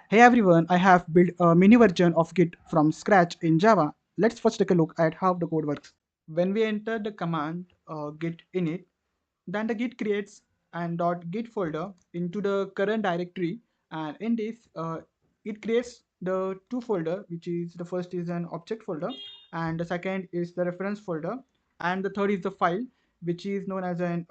Hey everyone, I have built a mini version of Git from scratch in Java. Let's first take a look at how the code works. When we enter the command git init, then the Git creates an .git folder into the current directory, and in this it creates the two folder, which is the first is an object folder and the second is the reference folder, and the third is the file which is known as an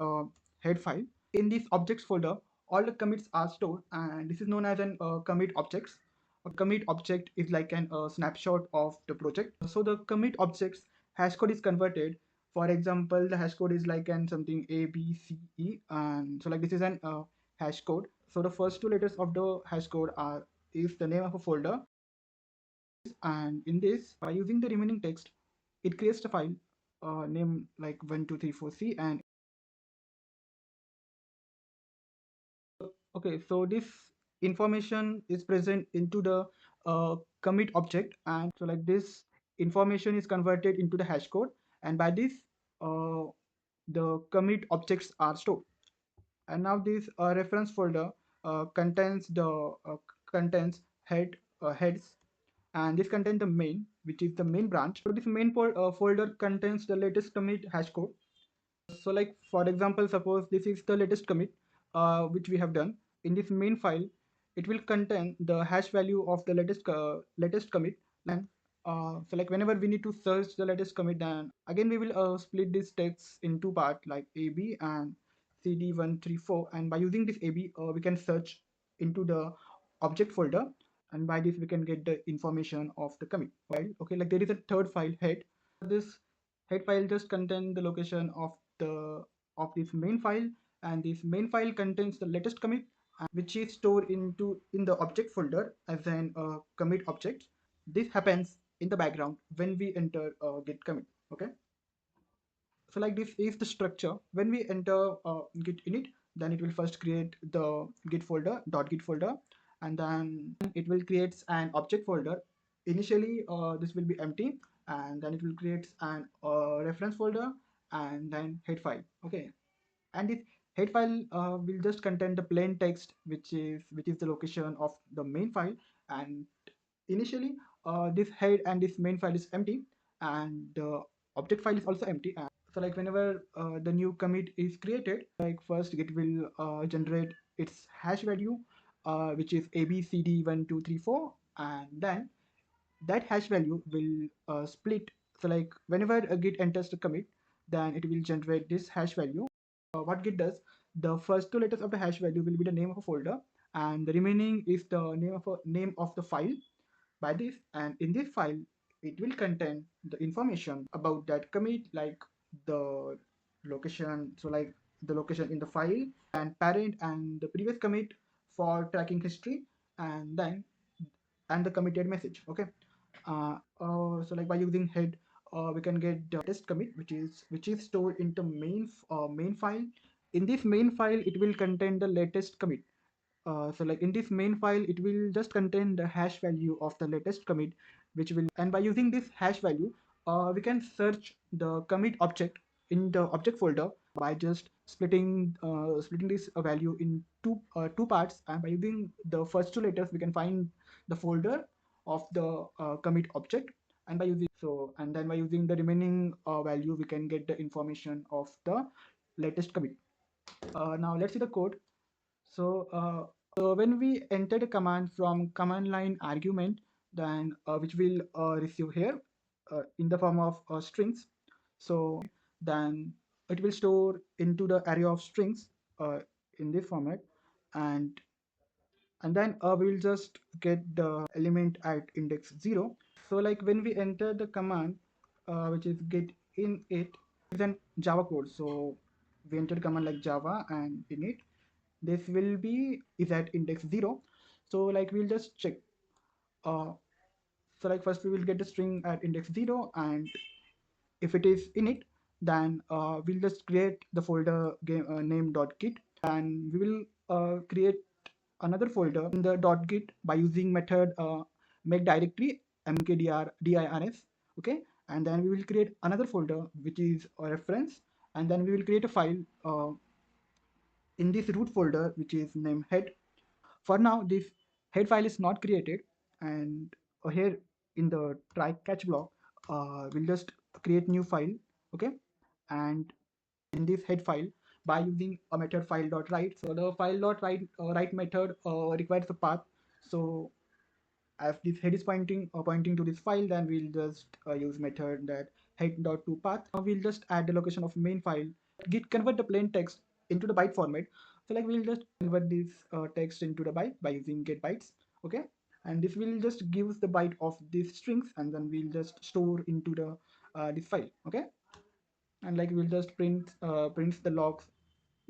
head file. In this objects folder, all the commits are stored, and this is known as an commit objects. A commit object is like an snapshot of the project. So the commit objects hash code is converted. For example, the hash code is like an something A B C E, and so like this is an hash code. So the first two letters of the hash code are is the name of a folder, and in this by using the remaining text, it creates the file name like 1234C. And okay, so this information is present into the commit object, and so like this information is converted into the hash code, and by this uh, the commit objects are stored. And now this reference folder contains the contains heads, and this contains the main, which is the main branch. So this main folder contains the latest commit hash code. So like for example, suppose this is the latest commit which we have done. In this main file, it will contain the hash value of the latest commit. And so like whenever we need to search the latest commit, then again we will split this text in two parts like AB and CD134, and by using this AB we can search into the object folder, and by this we can get the information of the commit file. Okay, like there is a third file head. This head file just contain the location of this main file, and this main file contains the latest commit, which is stored in the object folder as an commit object. This happens in the background when we enter git commit. Okay, so like this is the structure. When we enter git init, then it will first create the git folder .git folder, and then it will create an object folder. Initially this will be empty, and then it will create an reference folder and then head file. Okay, and this head file will just contain the plain text, which is the location of the main file. And initially this head and this main file is empty, and the object file is also empty. And so like whenever the new commit is created, like first it will generate its hash value, which is abcd1234, and then that hash value will split. So like whenever a git enters the commit, then it will generate this hash value. What git does, the first two letters of the hash value will be the name of a folder, and the remaining is the name of the file. By this, and in this file, it will contain the information about that commit, like the location. So like the location in the file, and parent and the previous commit for tracking history, and then and the committed message. Okay, so like by using head, we can get the test commit, which is stored into main file. In this main file, it will contain the latest commit. So like in this main file, it will just contain the hash value of the latest commit, which will, and by using this hash value, we can search the commit object in the object folder by just splitting this value in two parts. And by using the first two letters, we can find the folder of the commit object. And by using and then by using the remaining value, we can get the information of the latest commit. Now let's see the code. So when we enter the command from command line argument, then which will receive here in the form of strings. So then it will store into the array of strings in this format, and then we will just get the element at index 0. So like when we enter the command which is get in it is an Java code. So we enter command like Java and init, this will be is at index 0. So like we'll just check. uh, so like first we will get the string at index 0, and if it is init, then we'll just create the folder game name.git, and we will create another folder in the .git by using method make directory mkdir okay, and then we will create another folder which is a reference, and then we will create a file in this root folder which is named head. For now, this head file is not created, and here in the try catch block, we'll just create new file. Okay, and in this head file, by using a method file.write. So the file.write method requires a path. So as this head is pointing to this file, then we'll just use method that head.toPath. Now we'll just add the location of main file. Git convert the plain text into the byte format. So like we'll just convert this text into the byte by using get bytes. Okay, and this will just gives the byte of these strings, and then we'll just store into the this file. Okay, and like we'll just prints the logs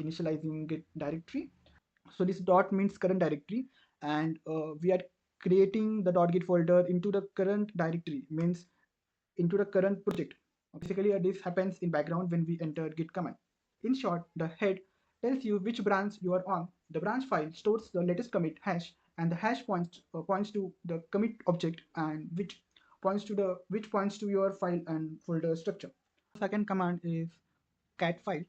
initializing git directory. So this dot means current directory, and we are creating the .git folder into the current directory, means into the current project. Basically, this happens in background when we enter git command. In short, the head tells you which branch you are on. The branch file stores the latest commit hash, and the hash points to the commit object, and which points to your file and folder structure. Second command is cat file.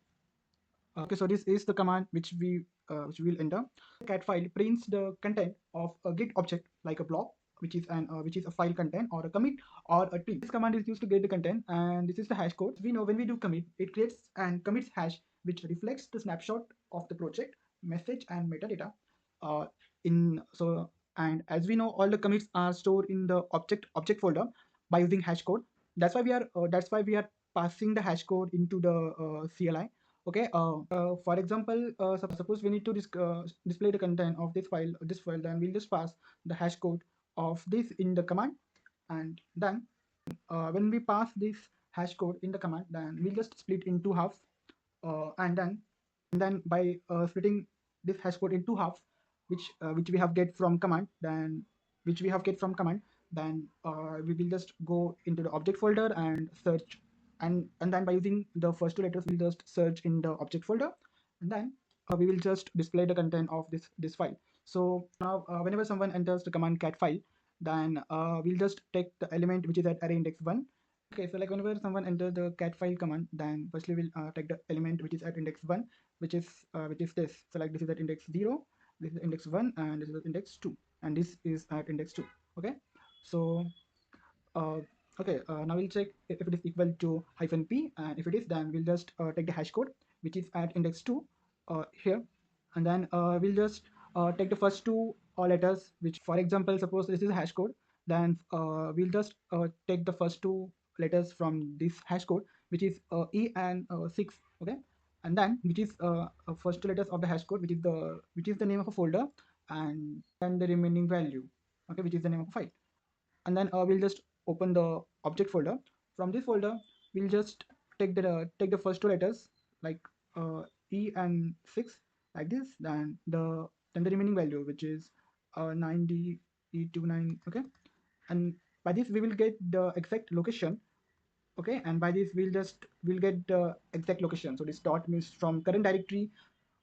Okay, so this is the command which we will enter. Cat file prints the content of a Git object like a blob, which is a file content or a commit or a tree. This command is used to get the content, and this is the hash code. We know when we do commit, it creates and commits hash which reflects the snapshot of the project, message, and metadata. In so and as we know, all the commits are stored in the object folder by using hash code. That's why we are passing the hash code into the CLI. Okay, for example, suppose we need to display the content of this file, then we'll just pass the hash code of this in the command. And then when we pass this hash code in the command, then we'll just split into halves. And then by splitting this hash code into half, which we have get from command, then we will just go into the object folder and search. And then by using the first two letters, we'll just search in the object folder, and then we will just display the content of this file. So now whenever someone enters the command cat file, then we'll just take the element which is at array index 1. Okay, so like whenever someone enters the cat file command, then firstly we'll take the element which is at index 1, which is this. So like this is at index 0, this is index 1, and this is at index 2, and this is at index 2. Okay, so uh, okay, now we'll check if it is equal to -p, and if it is, then we'll just take the hash code which is at index 2 here, and then we'll just take the first two letters, which, for example, suppose this is a hash code, then we'll just take the first two letters from this hash code, which is E and 6. Okay, and then which is first two letters of the hash code, which is the name of a folder, and then the remaining value, okay, which is the name of a file. And then we'll just open the object folder. From this folder, we'll just take the first two letters, like E and 6, like this. Then the remaining value, which is 9D E29. Okay, and by this we will get the exact location. Okay, and by this we'll get the exact location. So this dot means from current directory,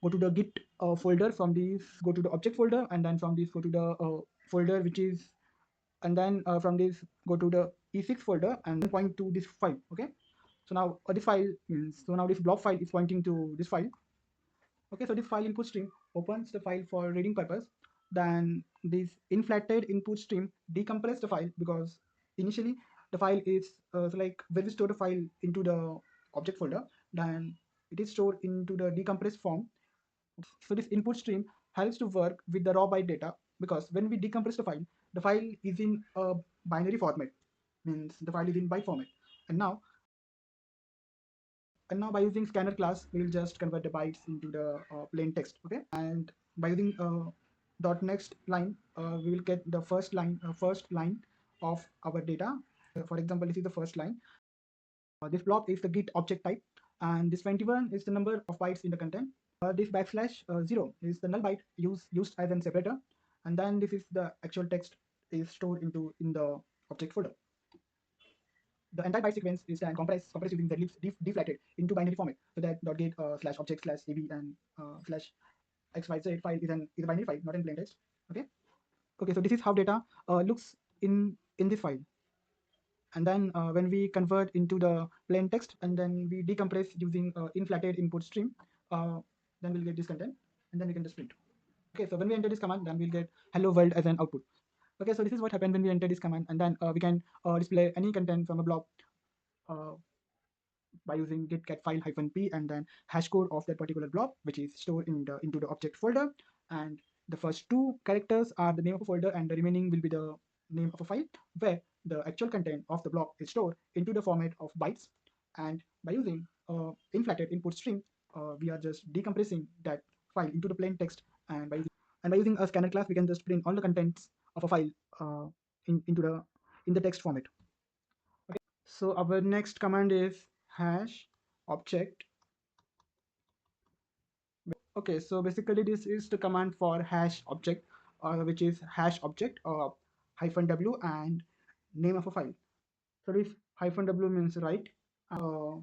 go to the git folder. From this, go to the object folder, and then from this, go to the folder which is, and then from this, go to the e6 folder and point to this file. Okay, so now this file means, so now this blob file is pointing to this file. Okay, so this file input stream opens the file for reading purpose. Then this inflated input stream decompress the file, because initially the file is so like when we store the file into the object folder, then it is stored into the decompressed form. So this input stream helps to work with the raw byte data, because when we decompress the file is in a binary format, means the file is in byte format. And now and now by using scanner class, we will just convert the bytes into the plain text. Okay, and by using dot next line, we will get the first line of our data. For example, this is the first line. This block is the git object type, and this 21 is the number of bytes in the content. This \0 is the null byte used as a separator, and then this is the actual text is stored in the object folder. The entire byte sequence is then compressed using the libs deflated into binary format. So that .get slash object slash ab and slash xyz file is a binary file, not in plain text. Okay. Okay. So this is how data looks in this file. And then when we convert into the plain text, and then we decompress using inflated input stream, then we'll get this content, and then we can just print. Okay, so when we enter this command, then we'll get hello world as an output. Okay, so this is what happened when we enter this command, and then we can display any content from a blob uh, by using git cat file hyphen p and then hash code of that particular blob, which is stored in the into the object folder. And the first two characters are the name of a folder, and the remaining will be the name of a file where the actual content of the blob is stored into the format of bytes. And by using inflated input string, we are just decompressing that file into the plain text. And by using a scanner class, we can just print all the contents of a file uh, into the text format. So our next command is hash object. Okay, so basically this is the command for hash object, which is hash object hyphen w and name of a file. So this hyphen w means write.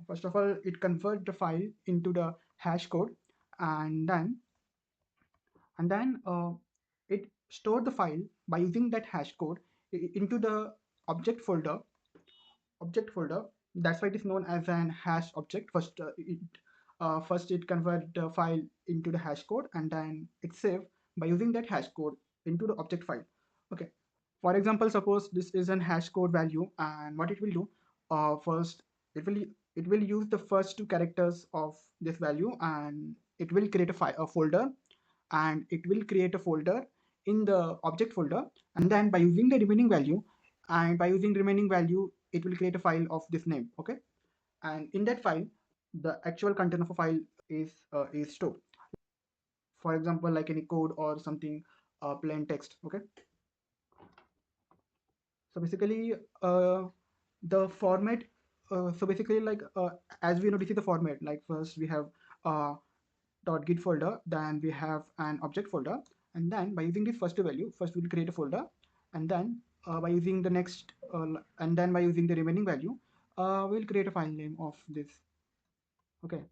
First of all, it converts the file into the hash code, and then it store the file by using that hash code into the object folder object folder. That's why it is known as an hash object. First it convert the file into the hash code, and then it's saved by using that hash code into the object file. Okay. For example, suppose this is an hash code value, and what it will do, first it will use the first two characters of this value, and it will create a folder, and it will create a folder in the object folder, and then by using the remaining value, it will create a file of this name. Okay. And in that file, the actual content of a file is stored. For example, like any code or something, plain text. Okay. So basically, the format, so basically, like as we know, this is the format. Like first we have uh, .git folder, then we have an object folder, and then by using this first value, first we'll create a folder, and then by using the next, and then by using the remaining value, we'll create a file name of this. Okay.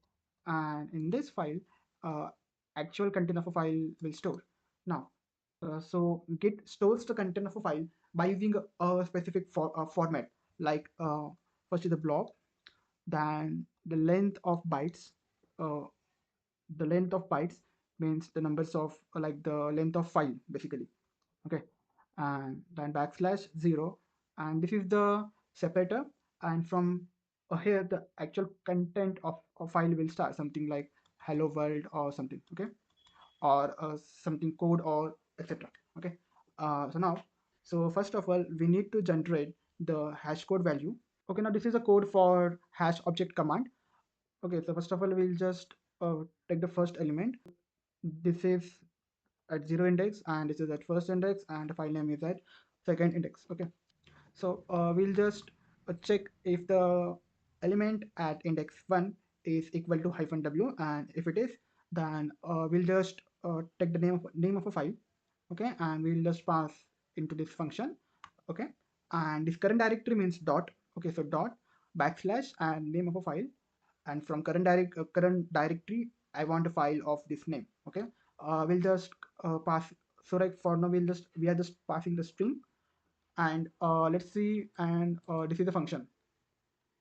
And in this file, uh, actual content of a file will store. Now, so Git stores the content of a file by using a specific format, like first is the blob, then the length of bytes. Uh, the length of bytes means the numbers of like the length of file basically. Okay. And then backslash 0, and this is the separator. And from here the actual content of a file will start, something like hello world or something. Okay. Or something code or etc. Okay. So first of all, we need to generate the hash code value. Okay, now this is a code for hash object command. Okay, so first of all, we'll just take the first element. This is at 0 index, and this is at first index, and the file name is at second index. Okay. So we'll just check if the element at index 1 is equal to hyphen w, and if it is, then we'll just take the name of a file. Okay. And we'll just pass into this function. Okay. And this current directory means dot. Okay, so dot backslash and name of a file, and from current directory I want a file of this name. Okay. We'll just pass. So like for now we are just passing the string, and let's see. And this is a function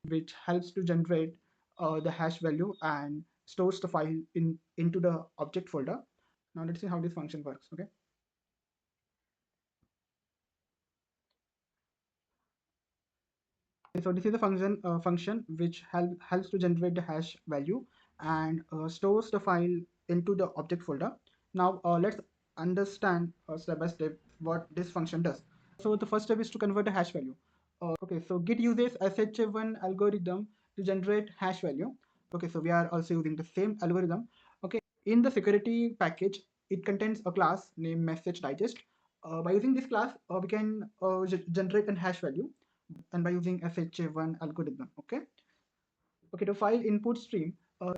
which helps to generate the hash value and stores the file into the object folder. Now let's see how this function works. Okay. So this is a function which helps to generate the hash value and stores the file into the object folder. Now let's understand step by step what this function does. So the first step is to convert the hash value. Okay, so Git uses SHA-1 algorithm to generate hash value. Okay, so we are also using the same algorithm. Okay, in the security package, it contains a class named message digest. By using this class, we can generate a hash value, and by using SHA-1 algorithm. Okay. Okay, the file input stream,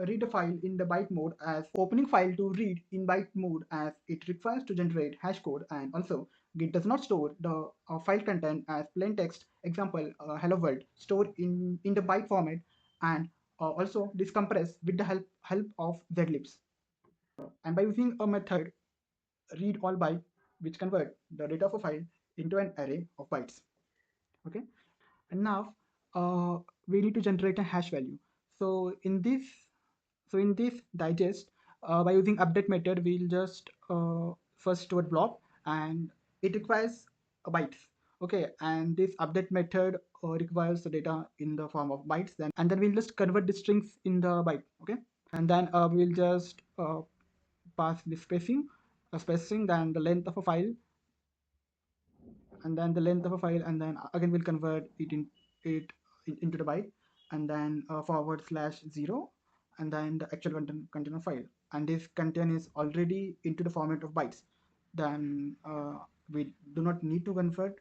read the file in the byte mode as opening file to read in byte mode as it requires to generate hash code. And also Git does not store the file content as plain text. Example, hello world stored in the byte format, and also decompress with the help of zlibs. And by using a method read all byte, which convert the data of a file into an array of bytes. Okay. And now we need to generate a hash value. So in this digest, by using update method, we'll just first stored blob, and it requires bytes. Okay, and this update method requires the data in the form of bytes. Then and then we'll just convert the strings in the byte. Okay, and then we'll just pass the spacing, then the length of a file, and then the length of a file, and then again we'll convert into the byte, and then /0, and then the actual content of file, and this content is already into the format of bytes. Then we do not need to convert.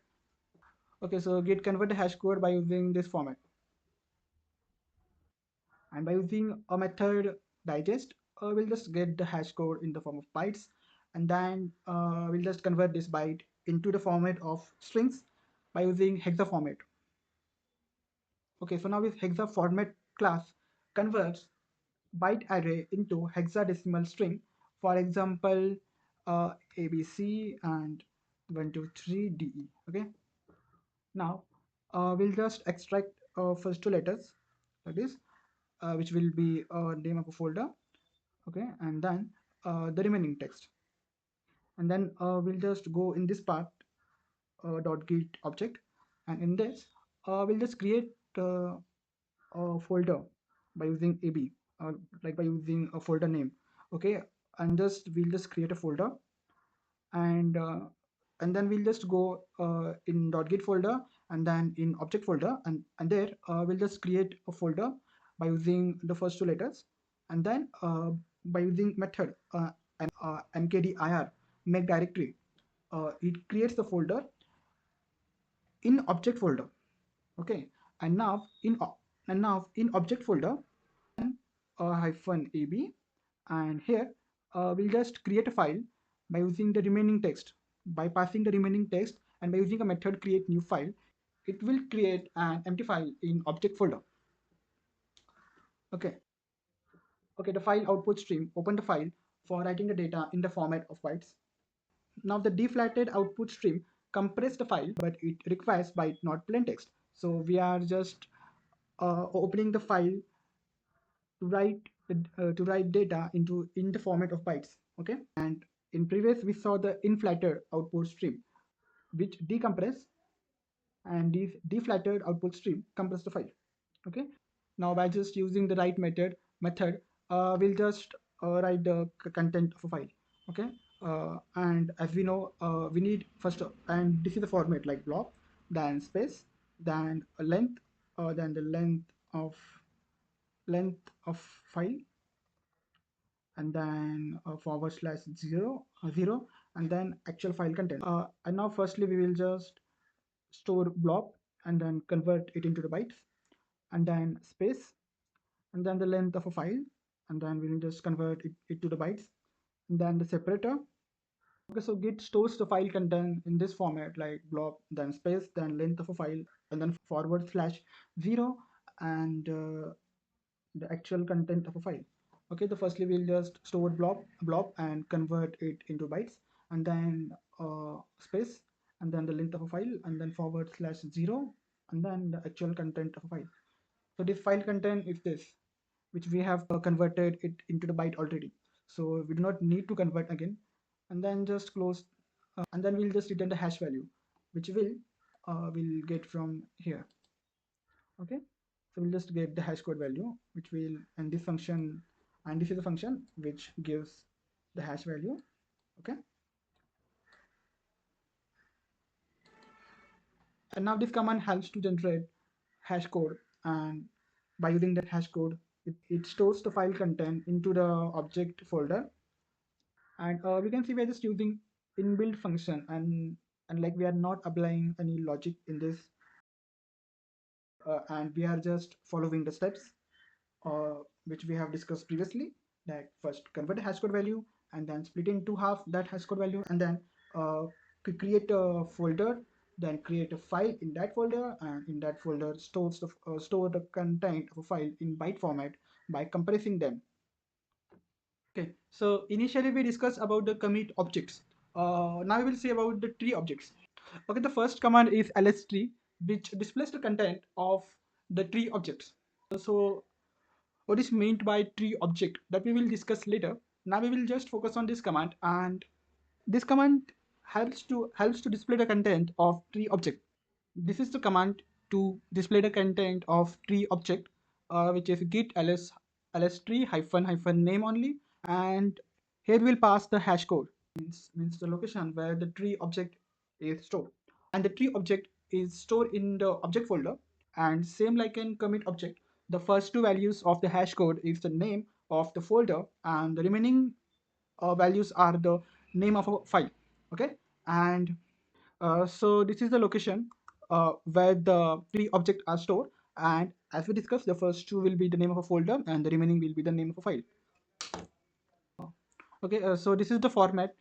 Okay, so git convert the hash code by using this format, and by using a method digest, we'll just get the hash code in the form of bytes, and then we'll just convert this byte into the format of strings by using hexa format. Okay, so now this hexa format class converts byte array into hexadecimal string. For example, ABC and 123DE. Okay, now we'll just extract first two letters like this, which will be name of a folder. Okay, and then the remaining text, and then we'll just go in this part .git object, and in this we'll just create a folder by using ab, like by using a folder name. Okay, and just we'll just create a folder, and uh, and then we'll just go in .git folder, and then in object folder, and there we'll just create a folder by using the first two letters, and then by using method mkdir make directory, it creates the folder in object folder. Okay, and now in object folder -ab, and here we'll just create a file by using the remaining text, by passing the remaining text, and by using a method create new file. It will create an empty file in object folder. Okay, okay, the file output stream open the file for writing the data in the format of bytes. Now the deflatted output stream compress the file, but it requires byte, not plain text. So we are just opening the file to write data in the format of bytes. Okay, and in previous we saw the inflated output stream which decompress, and this deflatted output stream compress the file. Okay, now by just using the write method we'll just write the content of a file. Okay, and as we know, we need first, and this is the format like block, then space, then a length, then the length of file, and then /0, and then actual file content. And now firstly we will just store blob, and then convert it into the bytes, and then space, and then the length of a file, and then we will just convert it to the bytes, and then the separator. Okay, so git stores the file content in this format like blob, then space, then length of a file, and then /0, and the actual content of a file. Okay, the firstly we'll just store blob and convert it into bytes, and then space, and then the length of a file, and then /0, and then the actual content of a file. So this file content is this, which we have converted it into the byte already, so we do not need to convert again. And then just close, and then we'll just return the hash value, which will get from here. Okay, so we'll just get the hash code value, which will, and this function, and this is a function which gives the hash value. Okay, and now this command helps to generate hash code, and by using that hash code, it stores the file content into the object folder. And we can see we're just using inbuilt function, and like we are not applying any logic in this, and we are just following the steps which we have discussed previously, that first convert the hash code value, and then split into half that hash code value, and then create a folder, then create a file in that folder, and in that folder store the content of a file in byte format by compressing them. Okay, so initially we discussed about the commit objects. Now we will see about the tree objects. Okay, the first command is lstree, which displays the content of the tree objects. So what is meant by tree object, that we will discuss later. Now we will just focus on this command, and This command helps to display the content of tree object. This is the command to display the content of tree object, which is git ls tree hyphen hyphen name only, and here we'll pass the hash code, means the location where the tree object is stored, and the tree object is stored in the object folder. And same like in commit object, the first two values of the hash code is the name of the folder, and the remaining values are the name of a file. Okay, and so this is the location where the three objects are stored, and as we discussed, the first two will be the name of a folder and the remaining will be the name of a file. Okay, so this is the format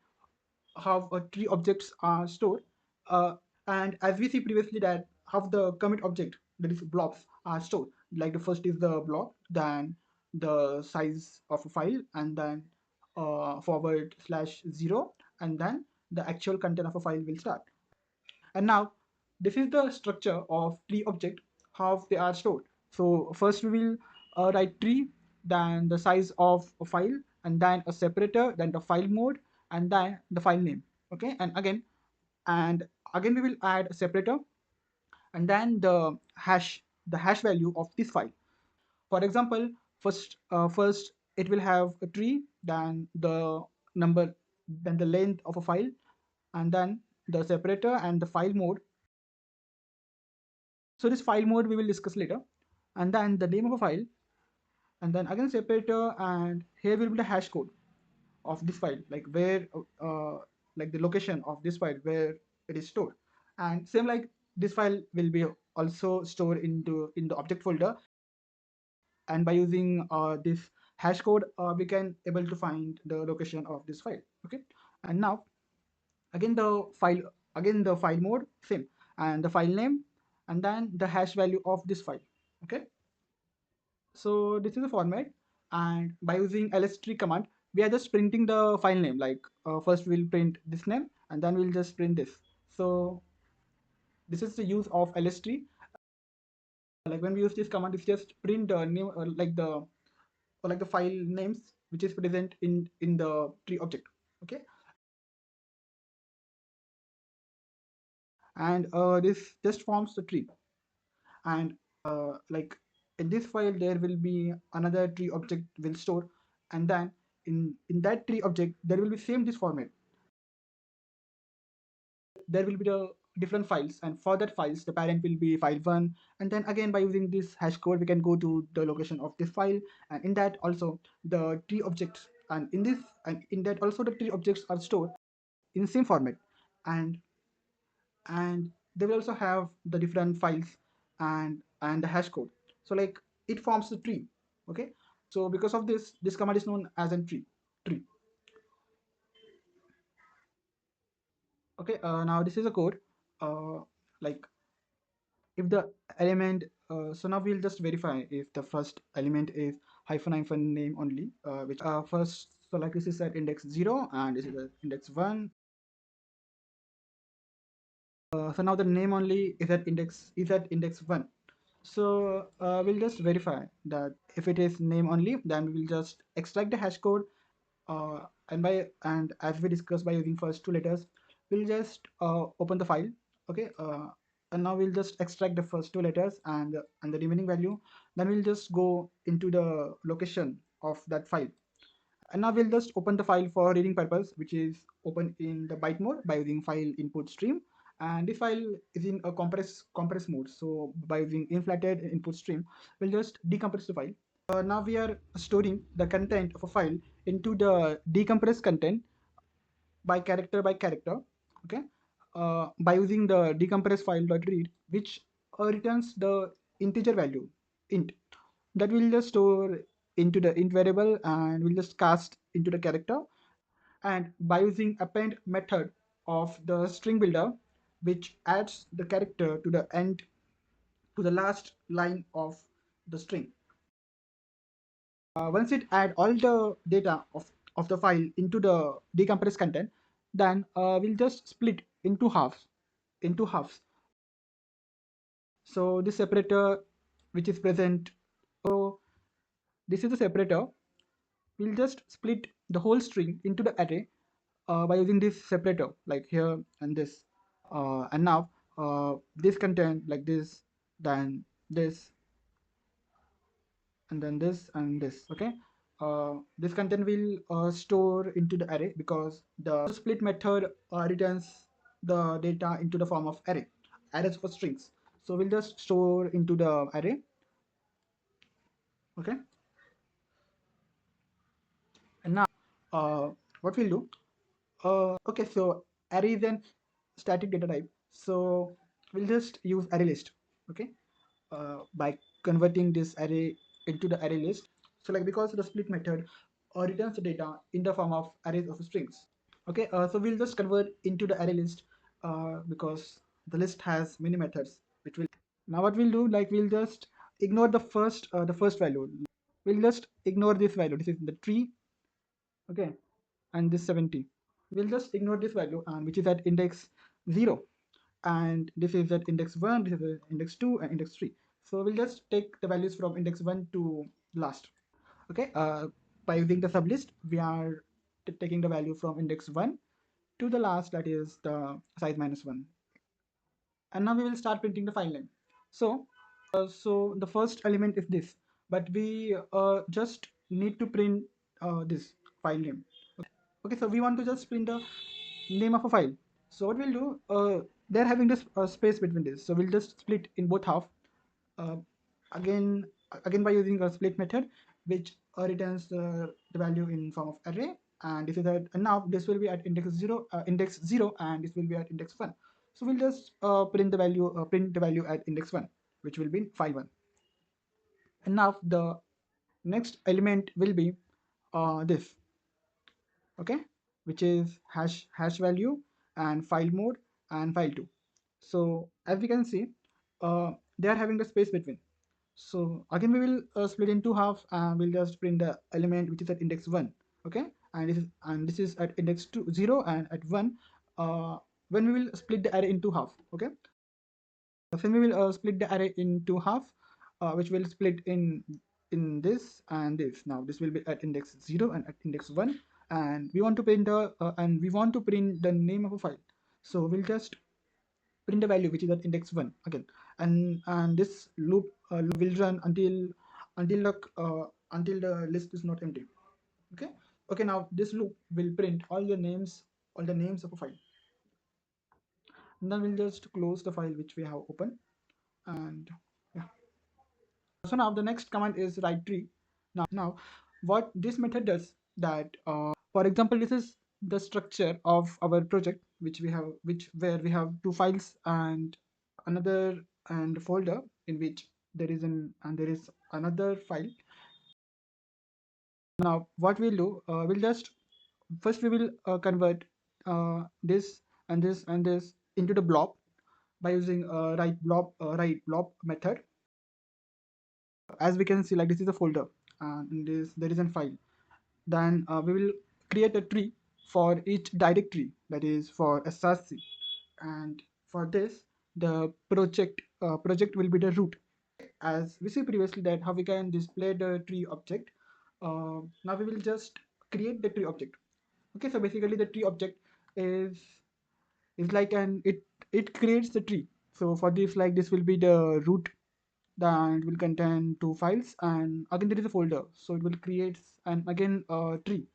how three objects are stored, uh, and as we see previously that how the commit object, that is blobs, are stored. Like the first is the blob, then the size of a file, and then forward slash 0, and then the actual content of a file will start. And now this is the structure of tree object, how they are stored. So first we will write tree, then the size of a file, and then a separator, then the file mode, and then the file name. Okay, and again we will add a separator, and then the hash value of this file. For example, first it will have a tree, then the number, then the length of a file, and then the separator and the file mode. So this file mode we will discuss later, and then the name of a file, and then again separator, and here will be the hash code of this file, like where like the location of this file where it is stored. And same like this file will be also stored in the object folder, and by using this hash code we can able to find the location of this file. Okay, and now again the file mode same, and the file name, and then the hash value of this file. Okay, so this is the format, and by using lstree command we are just printing the file name. Like first we'll print this name, and then we'll just print this. So this is the use of lstree. Like when we use this command, it's just print the name, like the file names which is present in the tree object. Okay, and this just forms the tree. And like in this file there will be another tree object will store, and then in that tree object there will be same this format. There will be the different files, and for that files the parent will be file 1, and then again by using this hash code we can go to the location of this file, and in that also the tree objects, and in that also the tree objects are stored in the same format. And and they will also have the different files and the hash code. So like it forms the tree. Okay, so because of this command is known as a tree. Okay, now this is a code. Like if the element, so now we'll just verify if the first element is hyphen hyphen name only, which first, so like this is at index 0 and this is at index 1. So now the name only is at index 1. So we'll just verify that if it is name only, then we will just extract the hash code, and as we discussed, by using first two letters we'll just open the file. Okay, and now we'll just extract the first two letters and the remaining value. Then we'll just go into the location of that file, and now we'll just open the file for reading purpose, which is open in the byte mode by using file input stream. And this file is in a compress mode, so by using inflated input stream we'll just decompress the file. Now we are storing the content of a file into the decompressed content by character. Okay, by using the decompressed file.read, which returns the integer value int, that will just store into the int variable and will just cast into the character. And by using append method of the string builder, which adds the character to the end, to the last line of the string. Once it add all the data of the file into the decompressed content, then we'll just split into halves. So this separator which is present, so this is the separator. We'll just split the whole string into the array, by using this separator like here and this, and now this content like this, then this, and then this and this. Okay, this content will store into the array because the split method returns the data into the form of arrays for strings. So we'll just store into the array. Okay, and now what we'll do, okay, so array is an static data type, so we'll just use array list. Okay, by converting this array into the array list. So like because the split method returns the data in the form of arrays of strings. Okay, so we'll just convert into the array list because the list has many methods which will. Now what we'll do, like we'll just ignore the first value. We'll just ignore this value. This is the tree. Okay, and this 70. We'll just ignore this value, and which is at index 0, and this is at index 1, this is at index 2, and index 3. So we'll just take the values from index 1 to last. Okay, by using the sublist, we are taking the value from index 1 to the last, that is the size minus 1. And now we will start printing the file name. So the first element is this, but we just need to print this file name. Okay, so we want to just print the name of a file. So what we'll do, they're having this space between this, so we'll just split in both half. uh, again again by using a split method, which returns the value in form of array, and this is at, and now this will be at index 0, and this will be at index 1. So we'll just print the value at index 1, which will be file 1. And now the next element will be this. Okay, which is hash value and file mode and file 2. So as we can see, they are having the space between. So again we will split into half, and we'll just print the element which is at index 1. Okay, and this is at index 2 0 and at 1. When we will split the array into half. Okay, then we will split the array into half, which will split in this and this. Now this will be at index 0 and at index 1, and we want to print the name of a file. So we'll just print the value which is at index 1 again, and this loop will run until the list is not empty. Okay, okay, now this loop will print all the names of a file, and then we'll just close the file which we have opened. And yeah, so now the next command is write tree. Now what this method does, that for example, this is the structure of our project which we have, which where we have two files and another and folder in which there is another file. Now what we'll do, we'll just first we will convert this and this and this into the blob by using write blob method. As we can see, like this is a folder, and in this there is a file. Then we will create a tree for each directory, that is for src, and for this the project will be the root. As we see previously that how we can display the tree object, now we will just create the tree object. Okay, so basically the tree object is like it creates the tree. So for this, like this will be the root, that will contain two files, and again there is a folder, so it will create an again tree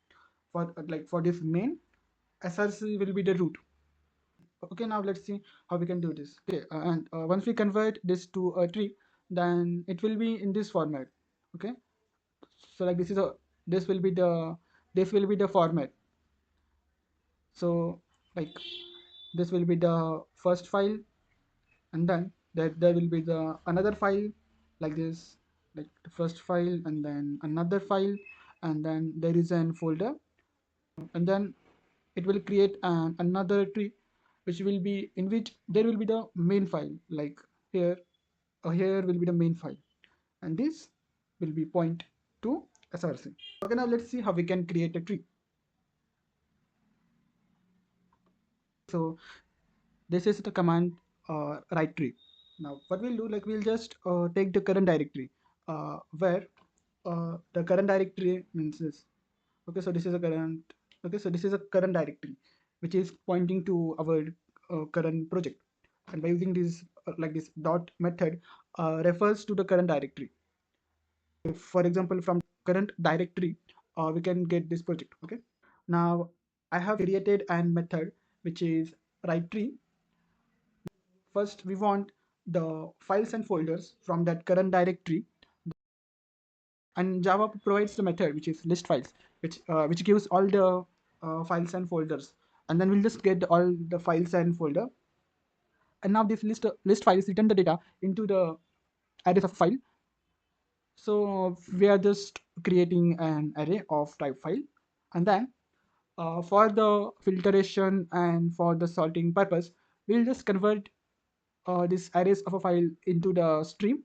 for like for this main. src will be the root. Okay, now let's see how we can do this. Okay, and once we convert this to a tree, then it will be in this format. Okay, so like this will be the format. So like this will be the first file, and then there will be the another file like this, like the first file and then another file, and then there is an folder, and then it will create another tree which will be in which there will be the main file, like here, here will be the main file, and this will be point to src. Okay, now let's see how we can create a tree. So this is the command write tree. Now what we'll do, like we'll just take the current directory, where the current directory means this. Okay, so this is the current. Okay, so this is a current directory which is pointing to our current project, and by using this like this dot method refers to the current directory. If, for example, from current directory we can get this project. Okay, now I have created an method which is write tree. First we want the files and folders from that current directory, and Java provides the method which is list files, which gives all the files and folders, and then we'll just get all the files and folder. And now this list files return the data into the arrays of file. So we are just creating an array of type file, and then for the filtration and for the sorting purpose, we'll just convert this arrays of a file into the stream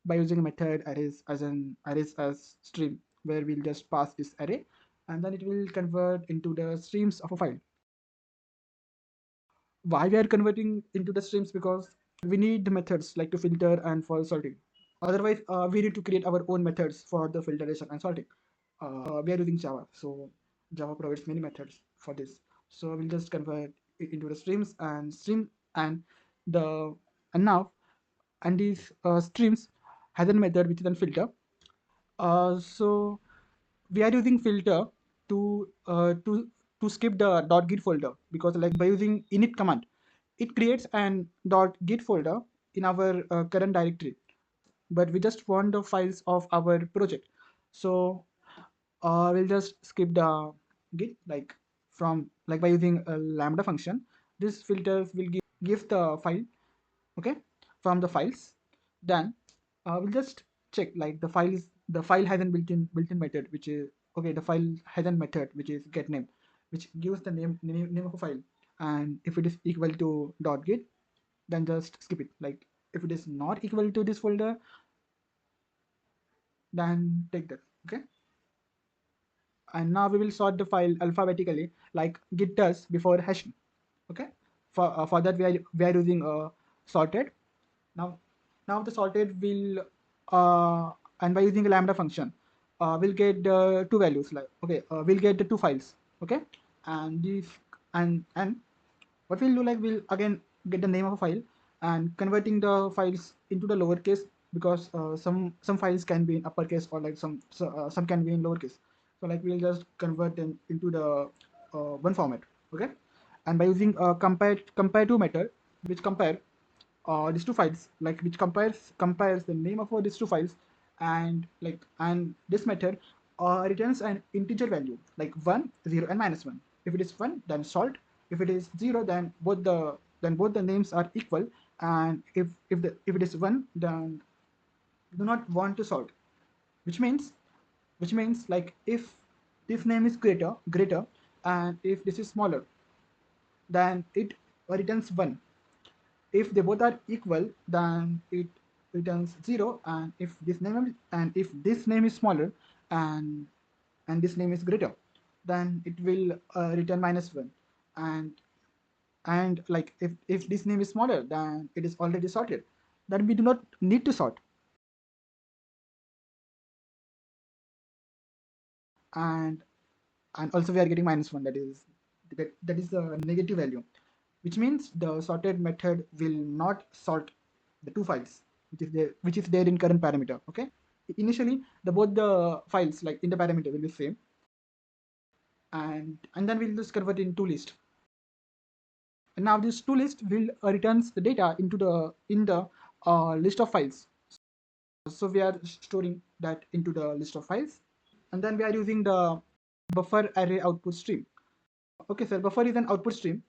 by using a method arrays as stream, where we'll just pass this array, and then it will convert into the streams of a file. Why we are converting into the streams? Because we need the methods like to filter and for sorting. Otherwise we need to create our own methods for the filtration and sorting. We are using Java, so Java provides many methods for this. So we'll just convert it into the streams and stream, and the and now and these streams has a method which is then filter. So we are using filter to uh, to to skip the .git folder, because like by using init command, it creates an .git folder in our current directory, but we just want the files of our project. So we'll just skip the git, like from like by using a lambda function. This filters will give the file, okay, from the files. Then we'll just check like the file has a built-in method which is okay. The file has a method which is get name, which gives the name of a file, and if it is equal to .git, then just skip it. Like if it is not equal to this folder, then take that. Okay, and now we will sort the file alphabetically like git does before hashing. Okay, for that we are using sorted. Now now the sorted will and by using a lambda function we'll get the two values, like okay, we'll get the two files. Okay, and these and what we'll do, like we'll again get the name of a file and converting the files into the lowercase, because some files can be in uppercase, or like some can be in lowercase. So like we'll just convert them into the one format. Okay, and by using compare to method, which compare these two files, like which compares the name of these two files, and this method returns an integer value like 1, 0, and -1. If it is 1, then salt. If it is 0, then both the names are equal, and if it is 1, then do not want to sort. Which means which means like if this name is greater, and if this is smaller, then it returns 1. If they both are equal, then it returns 0, and if this name is smaller, and this name is greater, then it will return -1. And like if this name is smaller, then it is already sorted, then we do not need to sort. And and also we are getting -1, that is a negative value, which means the sorted method will not sort the two files which is there in current parameter. Okay, initially the both the files like in the parameter will be same, and then we'll just convert it into list. And now this to list will returns the data into the in the list of files. So we are storing that into the list of files, and then we are using the buffer array output stream. Okay, so buffer is an output stream.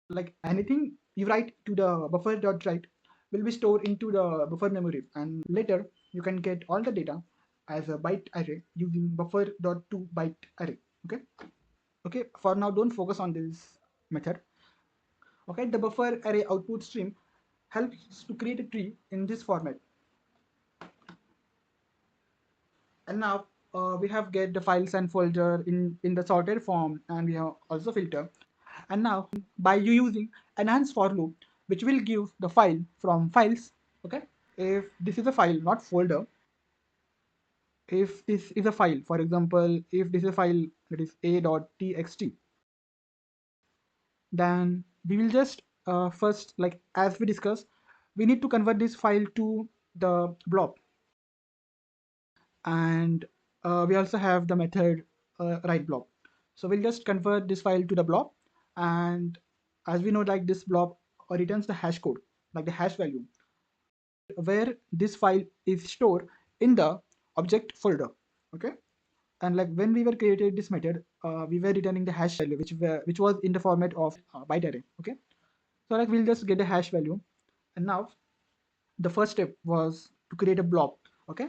Like anything you write to the buffer.write will be stored into the buffer memory, and later you can get all the data as a byte array using buffer.2 byte array. Okay, for now don't focus on this method. Okay, the buffer array output stream helps to create a tree in this format. And now we have get the files and folder in the sorted form, and we have also filter. And now by you using enhance for loop, which will give the file from files. Okay, if this is a file not folder, if this is a file, for example, if this is a file that is a.txt. Then we will just first, like as we discussed, we need to convert this file to the blob, and we also have the method write blob. So we'll just convert this file to the blob, and as we know, like this blob returns the hash code, like the hash value, where this file is stored in the object folder. Okay, and like when we were created this method, we were returning the hash value which was in the format of byte array. Okay, so like we'll just get the hash value, and now the first step was to create a blob. Okay,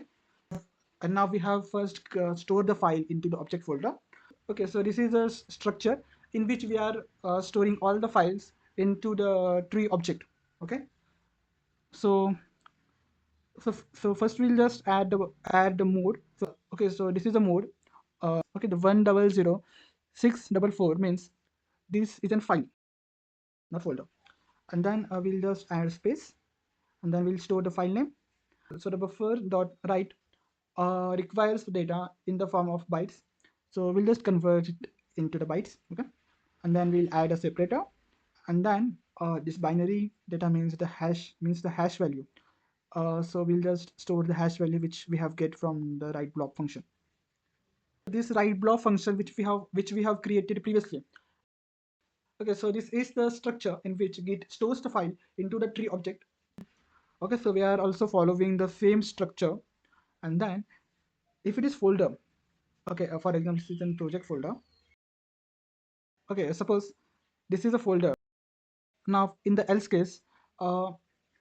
and now we have first stored the file into the object folder. Okay, so this is a structure in which we are storing all the files into the tree object. Okay, so so first we'll just add the mode. So okay, so this is the mode. Okay, the 100 644 means this is a file, not folder. And then we'll just add space, and then we'll store the file name. So the buffer dot write requires the data in the form of bytes, so we'll just convert it into the bytes. Okay, and then we'll add a separator, and then this binary data means the hash value. So we'll just store the hash value which we have get from the write blob function. This write blob function which we have created previously. Okay, so this is the structure in which Git stores the file into the tree object. Okay, so we are also following the same structure. And then if it is folder, okay, for example, this is a project folder. Okay, suppose this is a folder. Now in the else case, uh,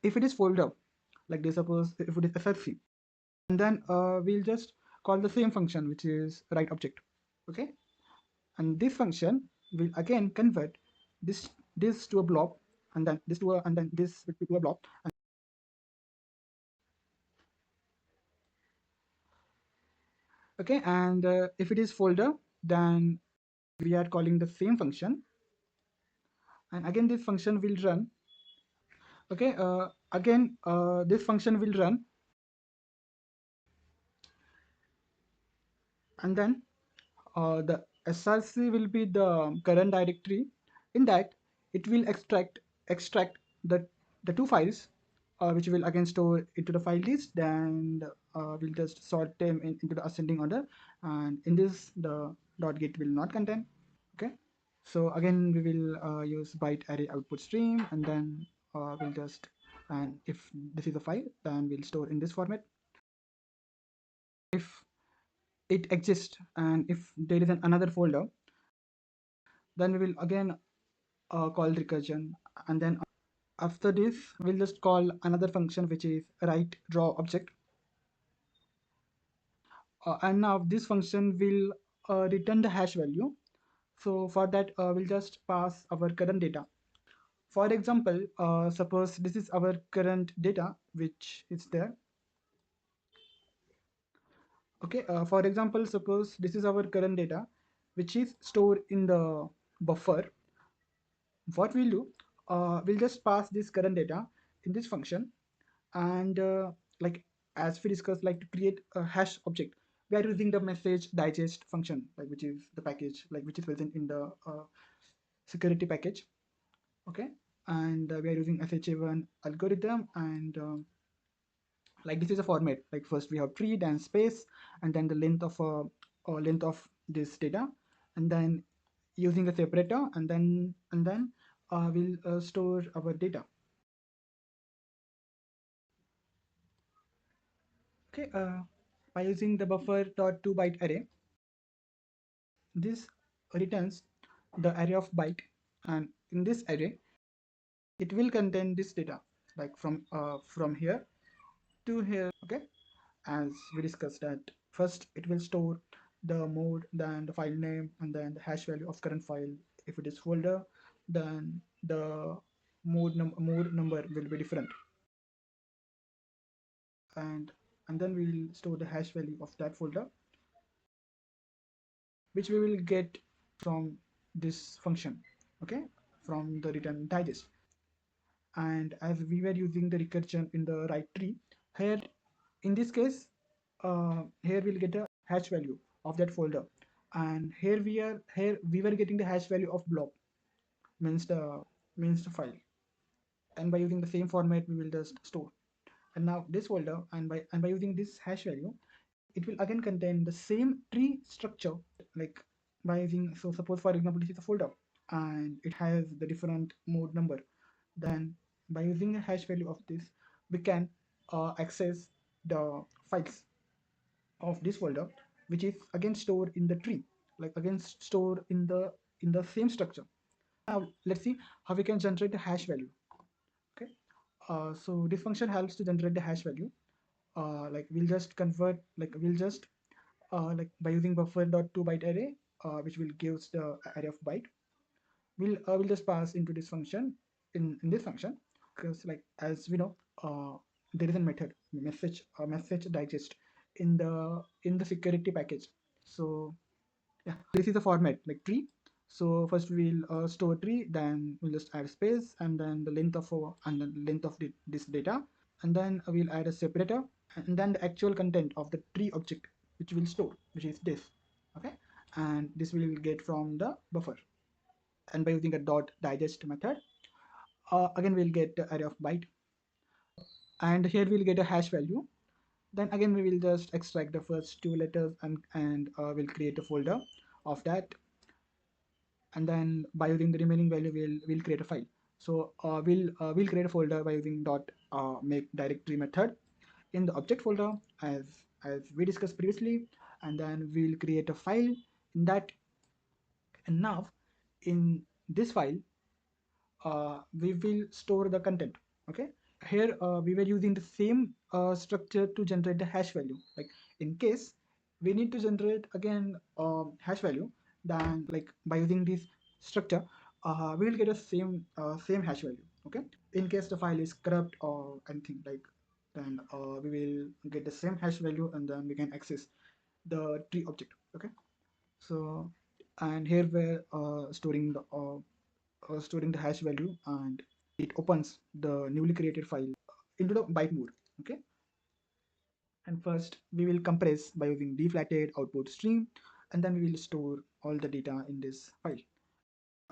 if it is folder, like this, suppose if it is ffc, and then we'll just call the same function which is write object. Okay, and this function will again convert this to a blob, and then this to a and then this to a blob. Okay, and if it is folder, then we are calling the same function, and again this function will run. Okay, again this function will run, and then the src will be the current directory. In that, it will extract the two files, which will again store into the file list. Then we'll just sort them into the ascending order, and in this the .git will not contain. Okay, so again we will use byte array output stream, and then we'll just, and if this is a file, then we'll store in this format. If it exists, and if there is another folder, then we will again call recursion, and then after this we'll just call another function which is write draw object. And now this function will return the hash value. So for that, we'll just pass our current data. For example, suppose this is our current data which is there. Okay, for example, suppose this is our current data which is stored in the buffer. What we'll do, we'll just pass this current data in this function, and like as we discussed, like to create a hash object, we are using the message digest function, like which is the package, like which is present in the security package. Okay, and we are using sha1 algorithm, and like this is a format, like first we have tree, then space, and then the length of this data, and then using a separator, and then we'll store our data. Okay, by using the buffer dot 2 byte array, this returns the array of byte, and in this array it will contain this data, like from here to here. Okay, as we discussed that first it will store the mode, then the file name, and then the hash value of current file. If it is folder, then the mode number will be different, and then we will store the hash value of that folder, which we will get from this function. Okay, from the return digest. And as we were using the recursion in the right tree, here in this case, here we'll get a hash value of that folder, and here we were getting the hash value of blob, means the file, and by using the same format we will just store. And now this folder, and by using this hash value, it will again contain the same tree structure, like by using, so suppose for example this is a folder and it has the different mode number. Then by using a hash value of this, we can access the files of this folder, which is again stored in the tree, like again stored in the same structure. Now let's see how we can generate the hash value. Okay, so this function helps to generate the hash value. Like we'll just convert, like we'll just like by using buffer.toByte array, which will gives the array of byte. We'll just pass into this function, in this function, because like as we know, there is a method message digest in the security package. So yeah, this is the format like tree. So first we'll store tree, then we'll just add space, and then the length of this data, and then we'll add a separator, and then the actual content of the tree object which we'll store, which is this. Okay, and this will get from the buffer, and by using a dot digest method, again we'll get the array of byte, and here we'll get a hash value. Then again we will just extract the first two letters, and we'll create a folder of that, and then by using the remaining value we'll create a file. So we'll create a folder by using dot make directory method in the object folder, as we discussed previously, and then we'll create a file in that. And now in this file, we will store the content. Okay, here we were using the same structure to generate the hash value. Like in case we need to generate again hash value, then like by using this structure, we will get a same hash value. Okay, in case the file is corrupt or anything like, then we will get the same hash value, and then we can access the tree object. Okay, so and here we're storing the hash value, and it opens the newly created file into the byte mode. Okay, and first we will compress by using deflatted output stream, and then we will store all the data in this file,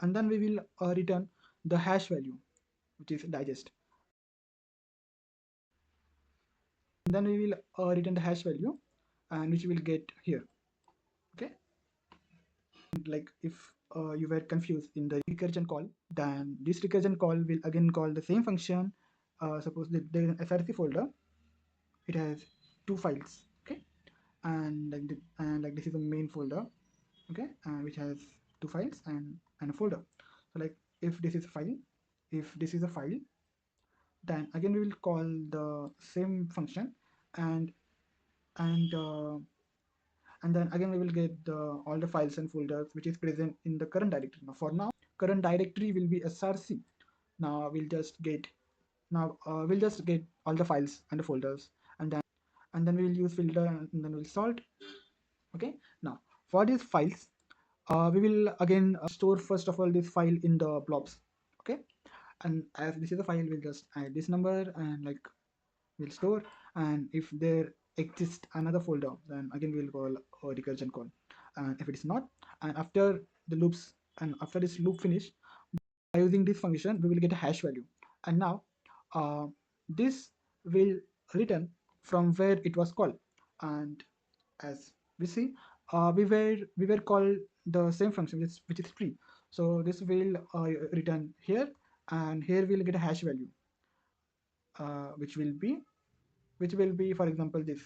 and then we will return the hash value, which is digest. And then we will return the hash value, and which we will get here. Okay, like if you were confused in the recursion call, then this recursion call will again call the same function. Suppose that there is an src folder, it has two files. Okay, and like this is a main folder. Okay, which has two files and a folder. So like if this is a file, if this is a file, then again we will call the same function, and and uh, and then again we will get all the files and folders which is present in the current directory. Now for now, current directory will be src. Now we'll just get all the files and the folders, and then we will use filter, and then we'll sort. Okay, now for these files, we will again store first of all this file in the blobs. Okay, and as this is a file, we'll just add this number, and like we'll store. And if there exists another folder, then again we'll call a recursion call. And if it is not, and after the loops, and after this loop finish, by using this function we will get a hash value. And now this will return from where it was called. And as we see, we were called the same function, which is tree. So this will return here, and here we'll get a hash value, uh, which will be for example this.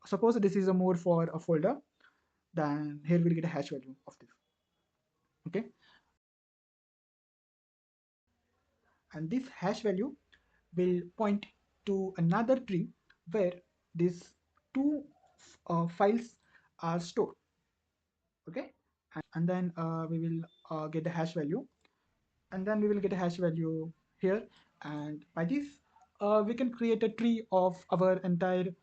Suppose this is a mode for a folder, then here we'll get a hash value of this. Okay, and this hash value will point to another tree where these two files are stored. Okay, and then we will get the hash value, and then we will get a hash value here. And by this, we can create a tree of our entire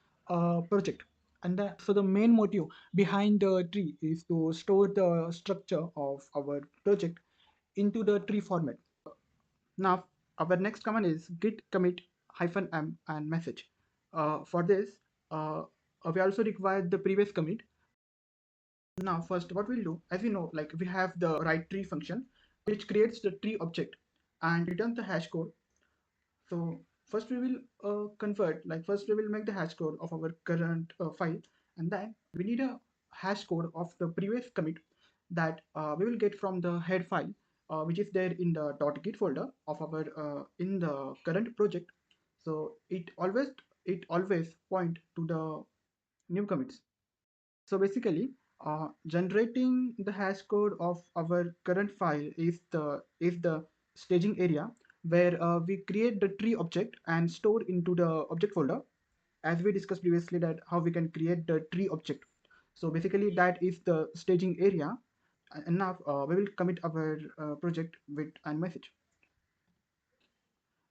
project. And so the main motive behind the tree is to store the structure of our project into the tree format. Now our next command is git commit -m and message. For this, we also require the previous commit. Now first what we'll do, as we know, like we have the write tree function which creates the tree object and returns the hash code. So first we will convert, like first we will make the hash code of our current file, and then we need a hash code of the previous commit that we will get from the head file, which is there in the .git folder of our in the current project. So it always point to the new commits. So basically, generating the hash code of our current file is the staging area where we create the tree object and store into the object folder, as we discussed previously that how we can create the tree object. So basically, that is the staging area. And now we will commit our project with a message.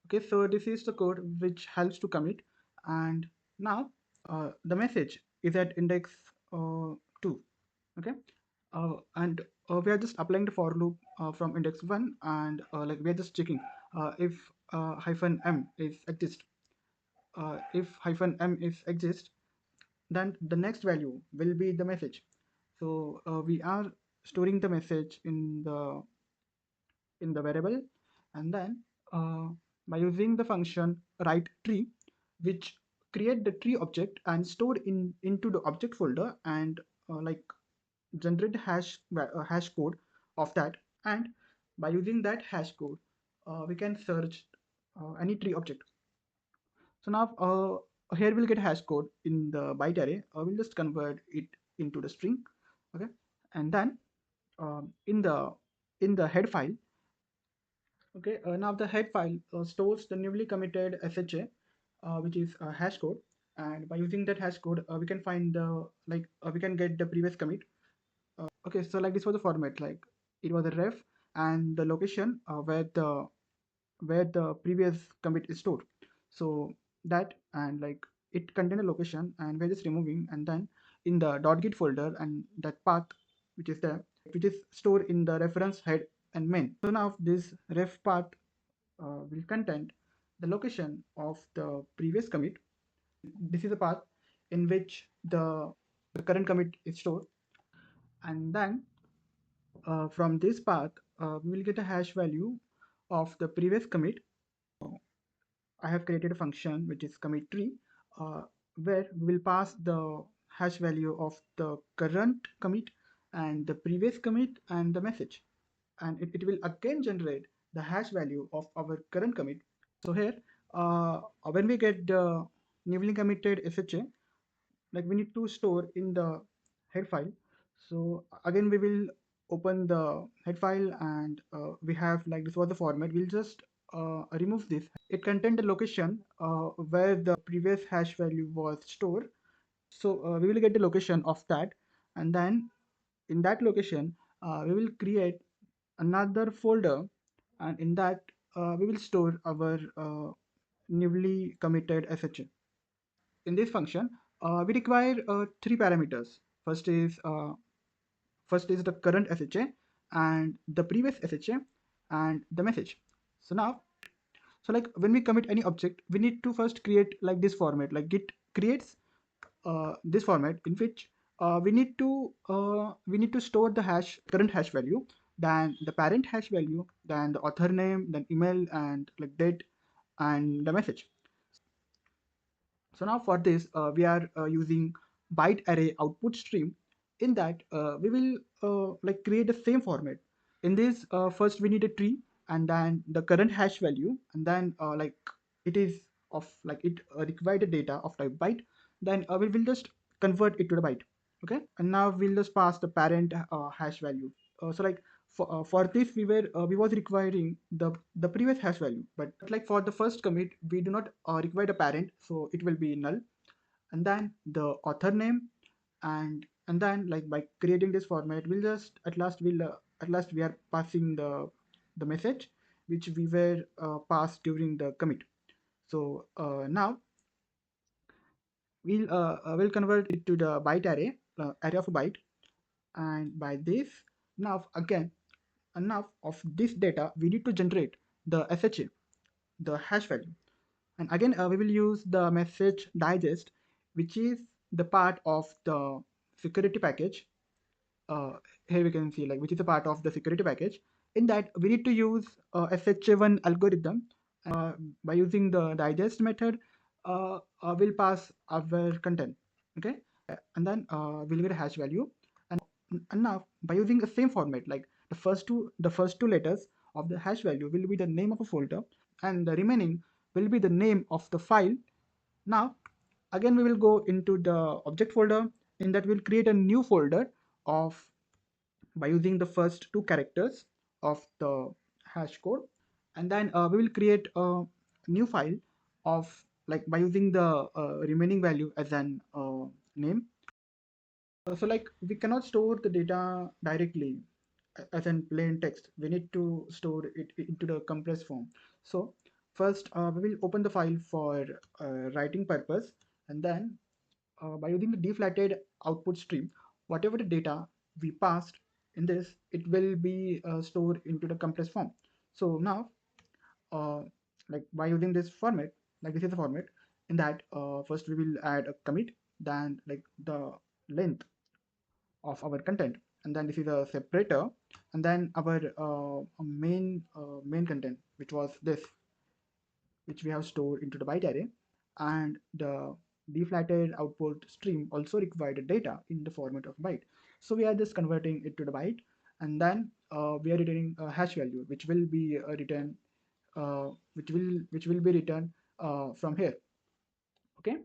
Okay, so this is the code which helps to commit, and now the message is at index 2. Okay, and we are just applying the for loop from index 1, and like we are just checking if hyphen m is exist. If hyphen m is exist, then the next value will be the message. So we are storing the message in the variable, and then uh, by using the function write tree, which create the tree object and store into the object folder, and like generate hash code of that, and by using that hash code we can search any tree object. So now here we'll get hash code in the byte array. We'll just convert it into the string. Okay, and then in the head file. Okay, now the head file stores the newly committed SHA, which is a hash code, and by using that hash code, we can find the we can get the previous commit. Okay, so like this was the format, like it was a ref and the location where the previous commit is stored. So that, and like it contained a location, and we're just removing, and then in the .git folder, and that path which is there, which is stored in the reference head and main. So now this ref path will contain the location of the previous commit. This is a path in which the current commit is stored, and then from this path we will get a hash value of the previous commit. I have created a function which is commit tree, uh, where we will pass the hash value of the current commit and the previous commit and the message, and it will again generate the hash value of our current commit. So here, when we get the newly committed SHA, like we need to store in the head file. So again we will open the head file, and we have, like this was the format, we'll just remove this. It contained the location where the previous hash value was stored. So we will get the location of that, and then in that location we will create another folder, and in that we will store our newly committed SHA. In this function, we require three parameters. First is the current SHA, and the previous SHA, and the message. So now, so like when we commit any object, we need to first create like this format. Like Git creates this format in which we need to store the current hash value, then the parent hash value, then the author name, then email, and like date, and the message. So now for this, we are using byte array output stream. In that, we will like create the same format. In this, first we need a tree, and then the current hash value, and then like it is of like it required data of type byte. Then we will just convert it to the byte. Okay, and now we'll just pass the parent hash value. So like for this we was requiring the previous hash value, but like for the first commit we do not require the parent, so it will be null. And then the author name, and then like by creating this format, at last we are passing the message which we were passed during the commit. So now we'll convert it to the byte array of a byte, and by this, now again, enough of this data we need to generate the SHA, the hash value. And again we will use the message digest, which is the part of the security package. uh, here we can see like which is a part of the security package. In that we need to use SHA-1 algorithm. uh, by using the digest method, we'll pass our content. Okay. And then we'll get a hash value. And now by using the same format, like the first two letters of the hash value will be the name of a folder, and the remaining will be the name of the file. Now again we will go into the object folder. In that we'll create a new folder of by using the first two characters of the hash code. And then we will create a new file of like by using the remaining value as an name. So like we cannot store the data directly as in plain text. We need to store it into the compressed form. So first we will open the file for writing purpose. And then by using the deflatted output stream, whatever the data we passed in this, it will be stored into the compressed form. So now uh, like by using this format, like this is the format. In that first we will add a commit, then like the length of our content, and then this is a separator, and then our main content, which was this, which we have stored into the byte array. And the deflatted output stream also required data in the format of byte. So we are just converting it to the byte, and then we are returning a hash value, which will be returned, which will be returned from here. Okay.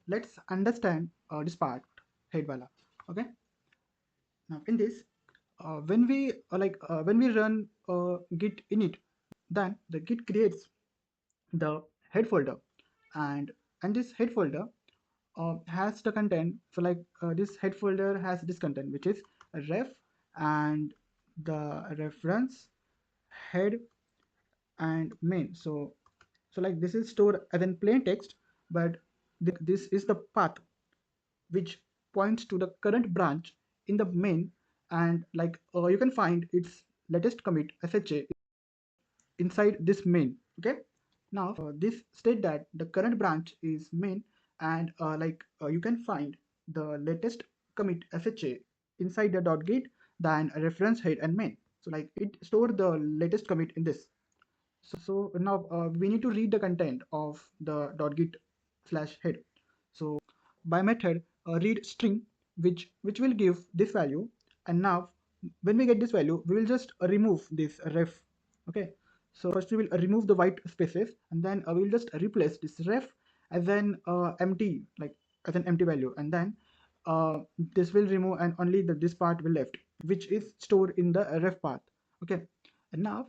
Let's understand this part, headwala. Okay. Now in this, when we run git init, then the git creates the head folder. And this head folder has the content. So like this head folder has this content, which is a ref and the reference head and main. So like this is stored as in plain text, but this is the path which points to the current branch in the main. And like you can find its latest commit SHA inside this main. Okay. Now this state that the current branch is main, and you can find the latest commit SHA inside the .git, then reference head and main. So like it store the latest commit in this. So now we need to read the content of the .git slash head. So by method read string, which will give this value. And now when we get this value, we will just remove this ref. Okay. So first we will remove the white spaces, and then we will just replace this ref as an empty, like as an empty value. And then this will remove, and only this part will left, which is stored in the ref path. Okay. And now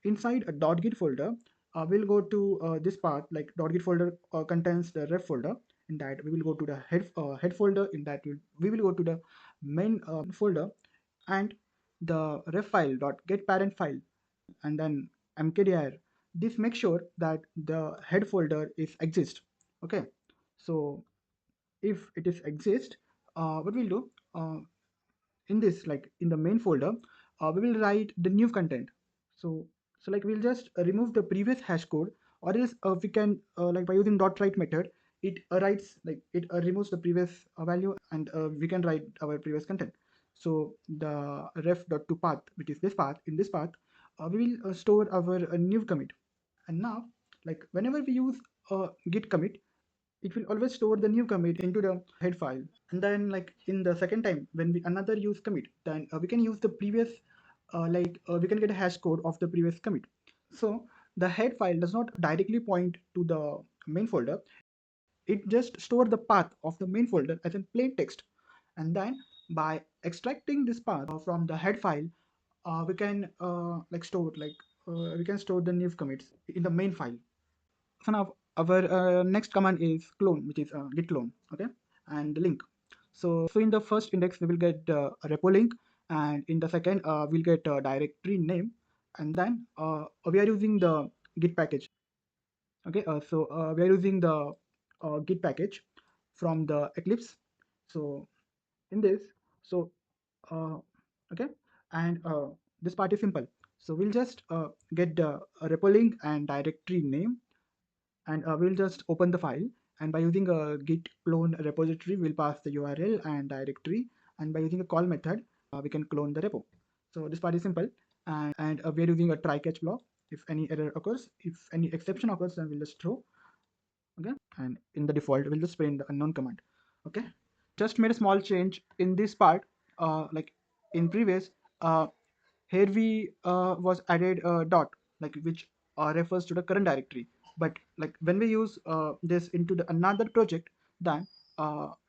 inside a .git folder, we'll go to this path. Like .git folder contains the ref folder. In that we will go to the head folder. In that we will go to the main folder, and the ref file dot get parent file, and then mkdir. This makes sure that the head folder is exist. Okay. So if it is exist, what we'll do in this, like in the main folder, we will write the new content. So like we'll just remove the previous hash code, or else we can like by using dot write method, it writes like it removes the previous value, and we can write our previous content. So the ref dot to path, which is this path, in this path we will store our new commit. And now like whenever we use git commit, it will always store the new commit into the head file. And then like in the second time when we another use commit, then we can use the previous we can get a hash code of the previous commit. So the head file does not directly point to the main folder. It just store the path of the main folder as in plain text. And then by extracting this path from the head file, we can we can store the new commits in the main file. So now our next command is clone, which is git clone. Okay. And the link. So in the first index we will get a repo link, and in the second we'll get a directory name. And then we are using the git package. Okay. We are using the git package from the Eclipse. So in this, so uh, okay. And this part is simple. So we'll just get the repo link and directory name, and we'll just open the file. And by using a git clone repository, we'll pass the URL and directory, and by using a call method, we can clone the repo. So this part is simple, and we are using a try catch block. If any error occurs, if any exception occurs, then we'll just throw. Okay, and in the default, we'll just print the unknown command. Okay, just made a small change in this part. Like in previous, uh, here we was added a dot, like which refers to the current directory. But like when we use this into the another project, then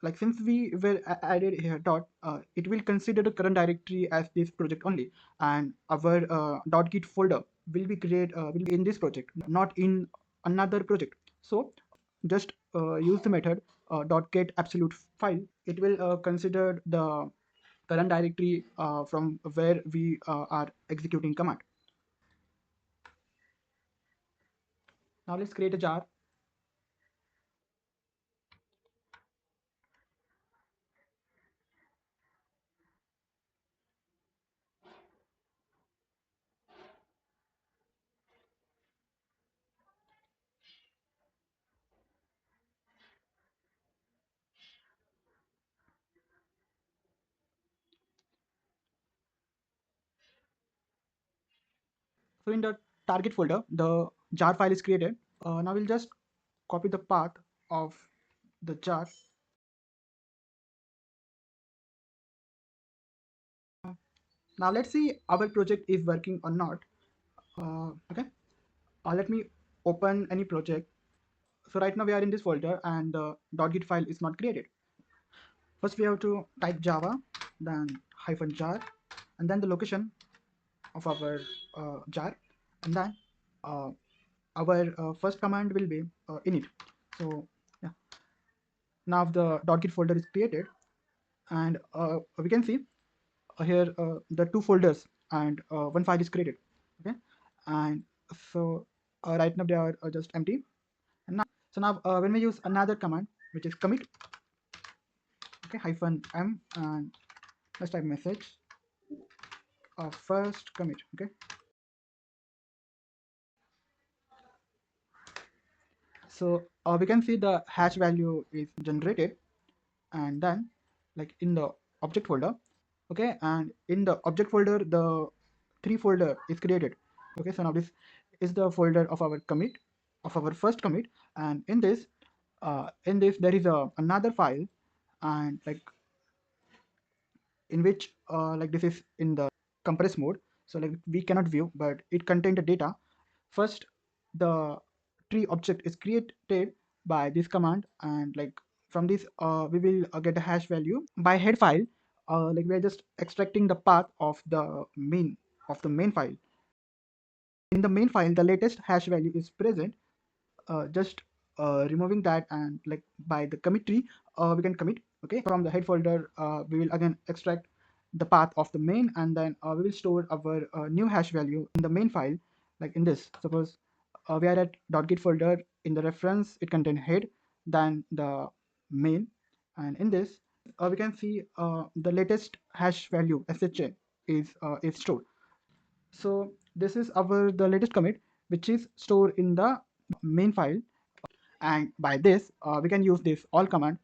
like since we were added here dot, it will consider the current directory as this project only, and our .git folder will be in this project, not in another project. So just use the method .get absolute file. It will consider the current directory from where we are executing command. Now let's create a jar. So in the target folder, the jar file is created. Now we'll just copy the path of the jar. Now let's see our project is working or not. Okay, let me open any project. So right now we are in this folder and the .git file is not created. First we have to type java, then -jar, and then the location of our jar, and then uh, our first command will be init. So yeah, now the .git folder is created, and we can see here the two folders and one file is created. Okay, and so right now they are just empty. And now, so now when we use another command which is commit, okay, -m, and let's type message first commit. Okay, so we can see the hash value is generated, and then like in the object folder. Okay, and in the object folder the three folder is created. Okay, so now this is the folder of our commit, of our first commit, and in this there is another file, and like in which like this is in the compress mode, so like we cannot view, but it contained the data. First the tree object is created by this command, and like from this we will get a hash value by head file. Like we are just extracting the path of the main file. In the main file the latest hash value is present. Just removing that, and like by the commit tree we can commit. Okay, from the head folder we will again extract the path of the main, and then we will store our new hash value in the main file. Like in this, suppose we are at .git folder, in the reference it contain head, then the main, and in this we can see the latest hash value sha is stored. So this is our the latest commit which is stored in the main file, and by this we can use this all command